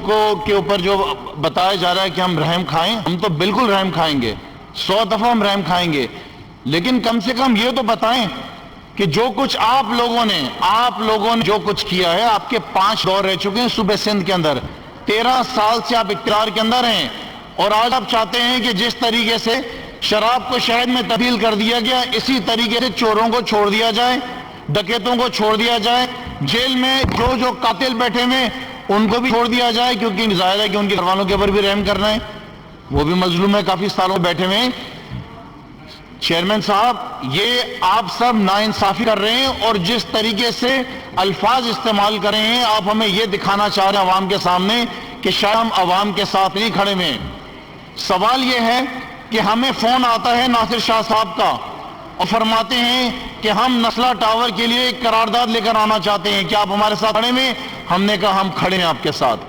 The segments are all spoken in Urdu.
کو کے اوپر جو بتایا جا رہا ہے کہ ہم رحم کھائیں، ہم تو بالکل رحم کھائیں گے، 100 دفعہ ہم رحم کھائیں گے، لیکن کم سے کم یہ تو بتائیں کہ جو کچھ آپ لوگوں نے جو کچھ کیا ہے، آپ کے 5 دور رہ چکے ہیں صوبہ سندھ کے اندر، 13 سال سے آپ اقتدار کے اندر ہیں، اور آج آپ چاہتے ہیں کہ جس طریقے سے شراب کو شہد میں تبدیل کر دیا گیا، اسی طریقے سے چوروں کو چھوڑ دیا جائے، ڈکیتوں کو چھوڑ دیا جائے، جیل میں جو قاتل بیٹھے ہوئے ان کو بھی چھوڑ دیا جائے، کیونکہ ظاہر ہے کہ ان کے گھر والوں کے اوپر بھی رحم کرنا ہے، وہ بھی مظلوم ہے، کافی سالوں بیٹھے ہوئے ہیں۔ چیئرمین صاحب، یہ آپ سب ناانصافی کر رہے ہیں، اور جس طریقے سے الفاظ استعمال کر رہے ہیں، آپ ہمیں یہ دکھانا چاہ رہے ہیں عوام کے سامنے کہ شاید ہم عوام کے ساتھ نہیں کھڑے ہوئے۔ سوال یہ ہے کہ ہمیں فون آتا ہے ناصر شاہ صاحب کا اور فرماتے ہیں کہ ہم نسلہ ٹاور کے لیے ایک قرارداد لے کر آنا چاہتے ہیں، کیا آپ ہمارے ساتھ کھڑے ہیں؟ ہم نے کہا ہم کھڑے ہیں آپ کے ساتھ،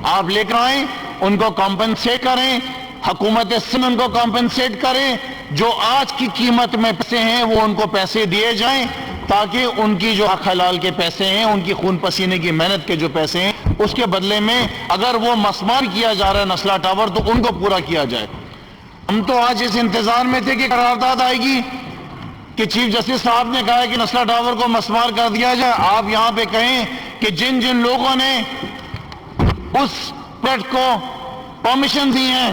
آپ لے کر آئیں، ان کو کمپنسیٹ کریں، حکومت سندھ ان کو کمپنسیٹ کریں، جو آج کی قیمت میں پیسے ہیں وہ ان کو پیسے دیے جائیں، تاکہ ان کی جو حق حلال کے پیسے ہیں، ان کی خون پسینے کی محنت کے جو پیسے ہیں، اس کے بدلے میں اگر وہ مسمار کیا جا رہا ہے نسلہ ٹاور تو ان کو پورا کیا جائے۔ ہم تو آج اس انتظار میں تھے کہ قرارداد آئے گی کہ چیف جسٹس صاحب نے کہا ہے کہ نسلہ ٹاور کو مسمار کر دیا جائے، آپ یہاں پہ کہیں کہ جن جن لوگوں نے اس پروجیکٹ کو پرمیشن دی ہیں،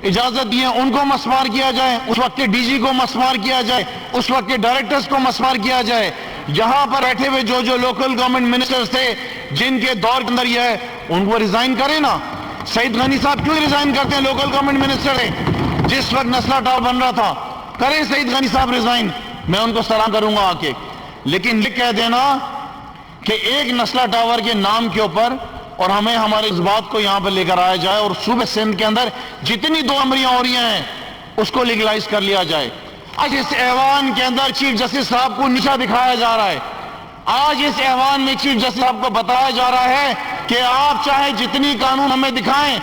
اجازت دی ہے، ان کو مسمار کیا جائے، اس وقت کے ڈی جی کو مسمار کیا جائے، اس وقت کے ڈائریکٹرز کو مسمار کیا جائے، یہاں پر بیٹھے ہوئے جو لوکل گورنمنٹ منسٹرز تھے جن کے دور کے اندر یہ ہے، ان کو ریزائن کریں نا۔ سعید غنی صاحب کیوں ریزائن کرتے ہیں؟ لوکل گورنمنٹ منسٹر ہے، جس وقت نسلہ ٹاور بن رہا تھا، کریں سعید غنی صاحب ریزائن، میں ان کو سلام کروں گا آ کے، لیکن یہ کہہ دینا کہ ایک نسلہ ٹاور کے نام کے اوپر اور ہمیں ہمارے اس بات کو یہاں پر لے کر آیا جائے، اور صوبہ سندھ کے اندر جتنی 2 امریاں ہو رہی ہیں اس کو لیگلائز کر لیا جائے۔ آج اس ایوان کے اندر چیف جسٹس صاحب کو نیچا دکھایا جا رہا ہے، آج اس ایوان میں چیف جسٹس صاحب کو بتایا جا رہا ہے کہ آپ چاہے جتنی قانون ہمیں دکھائیں،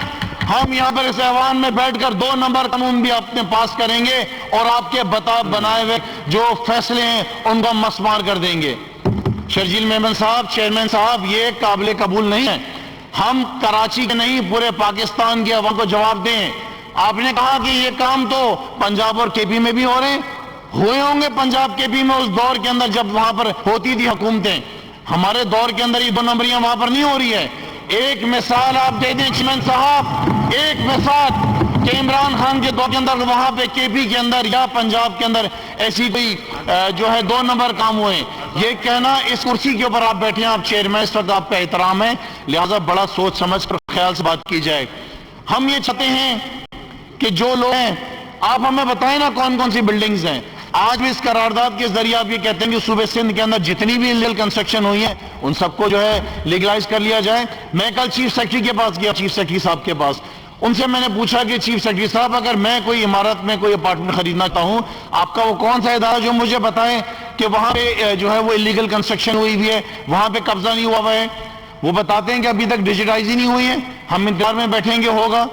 ہم یہاں پر اس ایوان میں بیٹھ کر 2 نمبر قانون بھی اپنے پاس کریں گے، اور آپ کے بنائے ہوئے جو فیصلے ہیں ان کو مسمار کر دیں گے۔ شرجیل میمن صاحب، چیئرمین صاحب، یہ قابل قبول نہیں ہے۔ ہم کراچی کے نہیں، پورے پاکستان کے عوام کو جواب دیں۔ آپ نے کہا کہ یہ کام تو پنجاب اور کے پی میں بھی ہو رہے ہیں، ہوئے ہوں گے پنجاب کے پی میں اس دور کے اندر جب وہاں پر ہوتی تھی حکومتیں، ہمارے دور کے اندر یہ 2 نمبریاں وہاں پر نہیں ہو رہی ہے۔ ایک مثال آپ دے دیں چیئرمین صاحب، ایک مثال کہ عمران خان کے دور کے اندر وہاں پہ کے پی کے اندر یا پنجاب کے اندر ایسی کوئی جو ہے 2 نمبر کام ہوئے ہیں۔ یہ کہنا، اس کرسی کے اوپر آپ بیٹھے ہیں، آپ چیئرمین، اس وقت آپ کا احترام ہے، لہٰذا بڑا سوچ سمجھ کر خیال سے بات کی جائے۔ ہم یہ چاہتے ہیں کہ جو لوگ ہیں، آپ ہمیں بتائیں نا کون کون سی بلڈنگز ہیں۔ آج بھی اس قرارداد کے ذریعے آپ یہ کہتے ہیں کہ صوبہ سندھ کے اندر جتنی بھی انلیگل کنسٹرکشن ہوئی ہے ان سب کو جو ہے لیگلائز کر لیا جائے۔ میں کل چیف سیکرٹری کے پاس گیا، چیف سیکرٹری صاحب کے پاس، ان سے میں نے پوچھا کہ چیف سیکرٹری صاحب، اگر میں کوئی عمارت میں کوئی اپارٹمنٹ خریدنا چاہتا ہوں، آپ کا وہ کون سا ادارہ جو مجھے بتائیں کہ وہاں پہ جو ہے وہ انلیگل کنسٹرکشن ہوئی بھی ہے، وہاں پہ قبضہ نہیں ہوا ہوا ہے؟ وہ بتاتے ہیں کہ ابھی تک ڈیجیٹائز ہی نہیں ہوئی ہے، ہم انتظار میں بیٹھیں گے، ہوگا۔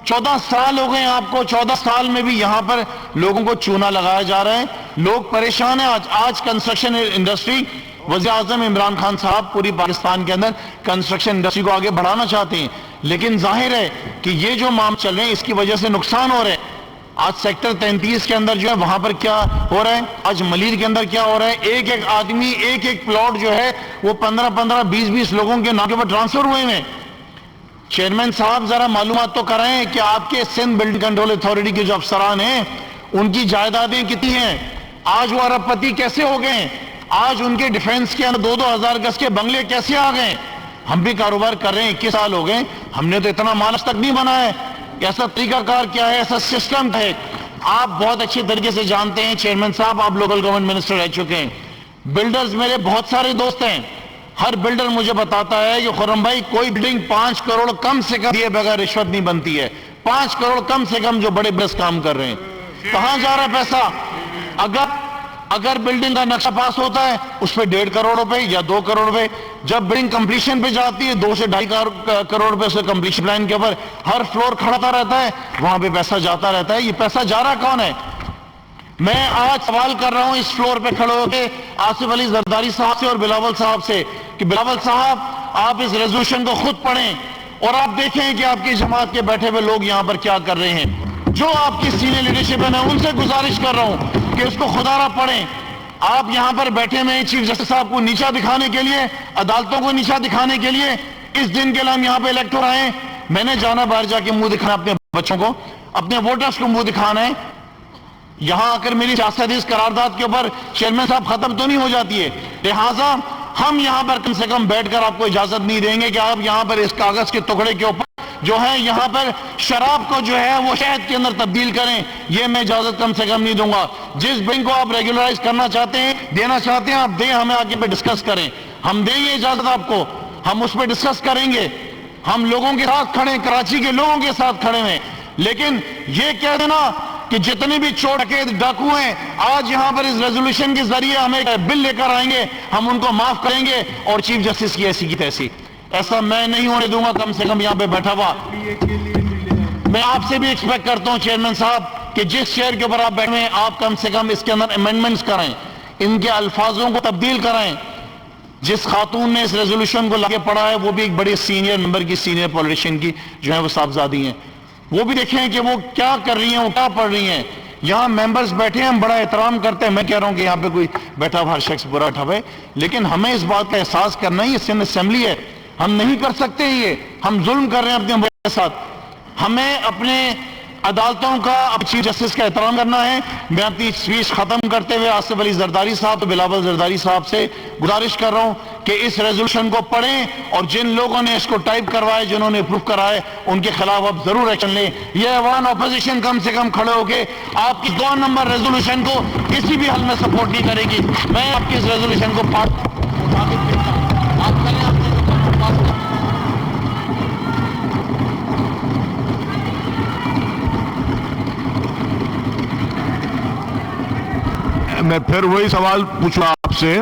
14 سال ہو گئے ہیں آپ کو، 14 سال میں بھی یہاں پر لوگوں کو چونا لگایا جا رہا ہے، لوگ پریشان ہیں۔ آج کنسٹرکشن انڈسٹری، وزیر اعظم عمران خان صاحب پوری پاکستان کے اندر کنسٹرکشن انڈسٹری کو آگے بڑھانا چاہتے ہیں، لیکن ظاہر ہے کہ یہ جو معاملے چل رہے ہیں اس کی وجہ سے نقصان ہو رہا ہے۔ آج سیکٹر 33 کے اندر جو ہے وہاں پر کیا ہو رہا ہے، آج ملیر کے اندر کیا ہو رہا ہے، ایک ایک آدمی، ایک ایک پلاٹ جو ہے وہ 15-15 20-20 لوگوں کے نام کے اوپر ٹرانسفر ہوئے ہیں۔ چیئرمین صاحب ذرا معلومات تو کرائیں کہ آپ کے سندھ بلڈنگ کنٹرول اتھارٹی کے جو افسران ہیں ان کی جائیدادیں کتنی ہیں، آج وہ ارب پتی کیسے ہو گئے، آج ان کے ڈیفنس کے اندر 2-2 ہزار گز کے بنگلے کیسے آ گئے؟ ہم بھی کاروبار کر رہے ہیں، 21 سال ہو گئے، ہم نے تو اتنا مال تک نہیں بنا ہے۔ ایسا طریقہ کار کیا ہے، ایسا سسٹم ہے، آپ بہت اچھے طریقے سے جانتے ہیں۔ چیئرمین صاحب، آپ لوکل گورنمنٹ منسٹر رہ چکے ہیں، بلڈرز میرے بہت سارے دوست ہیں، ہر بلڈر مجھے بتاتا ہے کہ خرم بھائی کوئی بلڈنگ 5 کروڑ کم سے کم دیے بغیر رشوت نہیں بنتی ہے، 5 کروڑ کم سے کم جو بڑے بلڈرز کام کر رہے ہیں۔ کہاں جا رہا ہے پیسہ؟ اگر بلڈنگ کا نقشہ پاس ہوتا ہے اس پہ 1.5 کروڑ روپے یا 2 کروڑ روپے، جب بلڈنگ کمپلیشن پہ جاتی ہے 2 سے 2.5 کروڑ روپے سے کمپلیشن پلان کے اوپر ہر فلور کھڑا رہتا ہے، وہاں پہ پیسہ جاتا رہتا ہے۔ یہ پیسہ جا رہا کون ہے؟ میں آج سوال کر رہا ہوں اس فلور پہ کھڑے ہو کے آصف علی زرداری صاحب سے اور بلاول صاحب سے کہ بلاول صاحب، آپ اس ریزولوشن کو خود پڑھیں اور آپ دیکھیں کہ آپ کی جماعت کے بیٹھے ہوئے لوگ یہاں پر کیا کر رہے ہیں. جو آپ کی سینئر لیڈرشپ ہے میں ان سے گزارش کر رہا ہوں کہ اس کو خدا را پڑھیں. آپ یہاں پر بیٹھے ہوئے چیف جسٹس صاحب کو نیچا دکھانے کے لیے, عدالتوں کو نیچا دکھانے کے لیے اس دن کے لیے ہم یہاں پہ الیکٹور آئے. میں نے جانا باہر جا کے منہ دکھانا اپنے بچوں کو, اپنے ووٹرز کو منہ دکھانا ہے. یہاں آ کر میری سیاست اس قرارداد کے اوپر چیئرمین صاحب ختم تو نہیں ہو جاتی ہے. لہٰذا ہم یہاں پر کم سے کم بیٹھ کر آپ کو اجازت نہیں دیں گے کہ آپ یہاں پر اس کاغذ کے ٹکڑے کے اوپر جو ہے یہاں پر شراب کو جو ہے وہ شہد کے اندر تبدیل کریں. یہ میں اجازت کم سے کم نہیں دوں گا. جس بینک کو آپ ریگولرائز کرنا چاہتے ہیں, دینا چاہتے ہیں, آپ دیں, ہمیں آگے پہ ڈسکس کریں. ہم دیں گے اجازت آپ کو, ہم اس پہ ڈسکس کریں گے. ہم لوگوں کے ساتھ کھڑے ہیں, کراچی کے لوگوں کے ساتھ کھڑے ہیں. لیکن یہ کہہ دینا کہ جتنے بھی چور ڈکیت ڈاکو ہیں آج یہاں پر اس ریزولوشن کے ذریعے ہمیں بل لے کر آئیں گے, ہم ان کو معاف کریں گے اور چیف جسٹس کی ایسی کی تیسی, ایسا میں نہیں ہونے دوں گا. کم سے کم یہاں پہ بیٹھا ہوا میں آپ سے بھی ایکسپیکٹ کرتا ہوں چیئرمین صاحب کہ جس چیئر کے اوپر آپ بیٹھے ہیں آپ کم سے کم اس کے اندر امینڈمنٹس کریں, ان کے الفاظوں کو تبدیل کریں. جس خاتون نے اس ریزولوشن کو لاگے پڑھا ہے وہ بھی ایک بڑی سینئر ممبر کی, سینئر پولیٹیشین کی جو ہے وہ صاحبزادی ہیں. وہ بھی دیکھیں کہ وہ کیا کر رہی ہیں, وہ کیا پڑھ رہی ہیں. یہاں ممبرز بیٹھے ہیں, ہم بڑا احترام کرتے ہیں. میں کہہ رہا ہوں کہ یہاں پہ کوئی بیٹھا ہوا ہر شخص برا اٹھا ہے, لیکن ہمیں اس بات کا احساس کرنا ہی اس اسمبلی ہے. ہم نہیں کر سکتے یہ, ہم ظلم کر رہے ہیں اپنے ملک کے ساتھ. ہمیں اپنے عدالتوں کا, چیف جسٹس کا احترام کرنا ہے. میں اپنی اسپیچ ختم کرتے ہوئے آصف علی زرداری صاحب تو بلاول زرداری صاحب سے گزارش کر رہا ہوں کہ اس ریزولوشن کو پڑھیں اور جن لوگوں نے اس کو ٹائپ کروایا, جنہوں نے اپروو کرائے, ان کے خلاف اب ضرور ایکشن لیں. یہ ایوان اپوزیشن کم سے کم کھڑے ہو کے آپ کی 2 نمبر ریزولوشن کو کسی بھی حل میں سپورٹ نہیں کرے گی. میں آپ کی اس ریزولوشن کو میں پھر وہی سوال پوچھوں آپ سے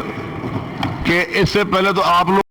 کہ اس سے پہلے تو آپ لوگ